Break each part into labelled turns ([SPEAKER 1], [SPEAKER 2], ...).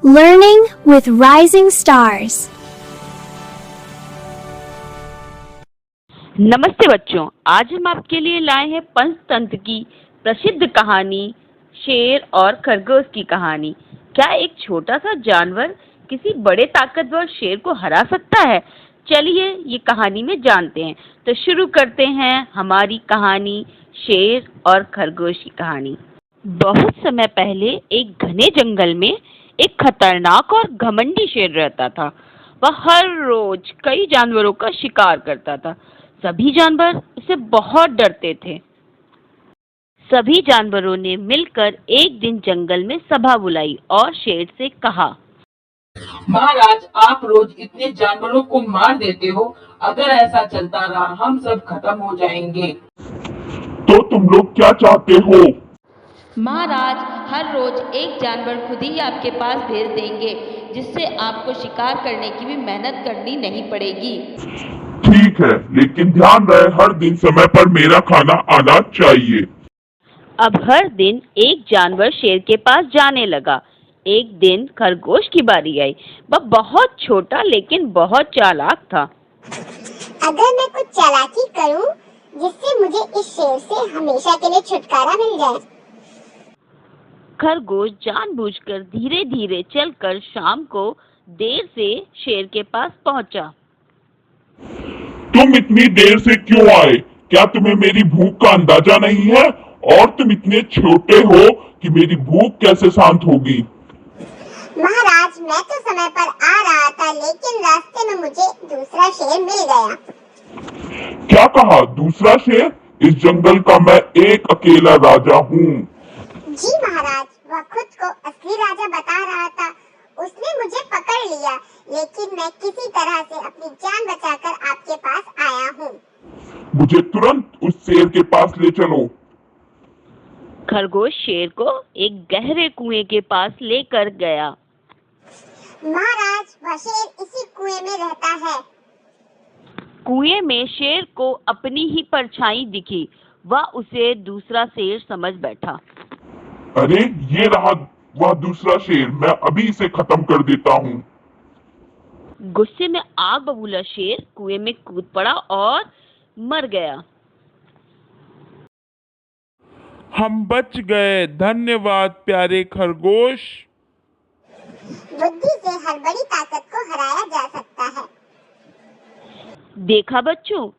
[SPEAKER 1] Learning with Rising Stars.
[SPEAKER 2] नमस्ते बच्चों, आज हम आपके लिए लाए हैं पंचतंत्र की प्रसिद्ध कहानी शेर और खरगोश की कहानी। क्या एक छोटा सा जानवर किसी बड़े ताकतवर शेर को हरा सकता है? चलिए ये कहानी में जानते हैं। तो शुरू करते हैं हमारी कहानी शेर और खरगोश की कहानी। बहुत समय पहले एक घने जंगल में एक खतरनाक और घमंडी शेर रहता था। वह हर रोज कई जानवरों का शिकार करता था। सभी जानवर इससे बहुत डरते थे। सभी जानवरों ने मिलकर एक दिन जंगल में सभा बुलाई और शेर से कहा,
[SPEAKER 3] महाराज, आप रोज इतने जानवरों को मार देते हो। अगर ऐसा चलता रहा हम सब खत्म हो जाएंगे।
[SPEAKER 4] तो तुम लोग क्या चाहते हो?
[SPEAKER 5] महाराज, हर रोज एक जानवर खुद ही आपके पास भेज देंगे, जिससे आपको शिकार करने की भी मेहनत करनी नहीं पड़ेगी।
[SPEAKER 4] ठीक है, लेकिन ध्यान रहे हर दिन समय पर मेरा खाना आना चाहिए।
[SPEAKER 2] अब हर दिन एक जानवर शेर के पास जाने लगा। एक दिन खरगोश की बारी आई। वह बहुत छोटा लेकिन बहुत चालाक था।
[SPEAKER 6] अगर मैं कुछ चालाकी करूं, जिससे मुझे इस शेर से हमेशा के लिए छुटकारा मिल जाए।
[SPEAKER 2] खरगोश जानबूझकर धीरे धीरे चलकर शाम को देर से शेर के पास पहुंचा।
[SPEAKER 4] तुम इतनी देर से क्यों आए? क्या तुम्हें मेरी भूख का अंदाजा नहीं है? और तुम इतने छोटे हो कि मेरी भूख कैसे शांत होगी?
[SPEAKER 6] महाराज, मैं तो समय पर आ रहा था, लेकिन रास्ते में मुझे दूसरा शेर मिल गया।
[SPEAKER 4] क्या कहा? दूसरा शेर? इस जंगल का मैं एक अकेला राजा हूँ।
[SPEAKER 6] जी महाराज, वह खुद को असली राजा बता रहा था। उसने मुझे पकड़ लिया, लेकिन मैं किसी तरह से अपनी जान बचाकर आपके पास आया हूँ।
[SPEAKER 4] मुझे तुरंत उस शेर के पास ले चलो।
[SPEAKER 2] खरगोश शेर को एक गहरे कुएं के पास लेकर गया।
[SPEAKER 6] महाराज, वह शेर इसी कुएं में रहता है।
[SPEAKER 2] कुएं में शेर को अपनी ही परछाई दिखी। वह उसे दूसरा शेर समझ बैठा।
[SPEAKER 4] अरे, ये रहा वह दूसरा शेर। मैं अभी इसे खत्म कर देता हूँ।
[SPEAKER 2] गुस्से में आग बबूला शेर कुएं में कूद पड़ा और मर गया।
[SPEAKER 7] हम बच गए। धन्यवाद प्यारे खरगोश।
[SPEAKER 6] बुद्धि से हर बड़ी ताकत को हराया जा सकता है।
[SPEAKER 2] देखा बच्चों,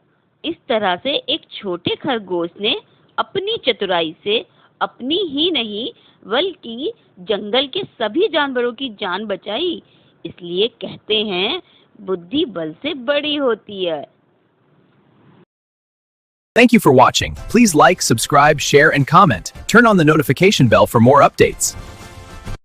[SPEAKER 2] इस तरह से एक छोटे खरगोश ने अपनी चतुराई से अपनी ही नहीं बल्कि जंगल के सभी जानवरों की जान बचाई। इसलिए कहते हैं बुद्धि बल से बड़ी होती है।
[SPEAKER 8] Thank you for watching. Please like, subscribe, share, and comment. Turn on the notification bell for more updates.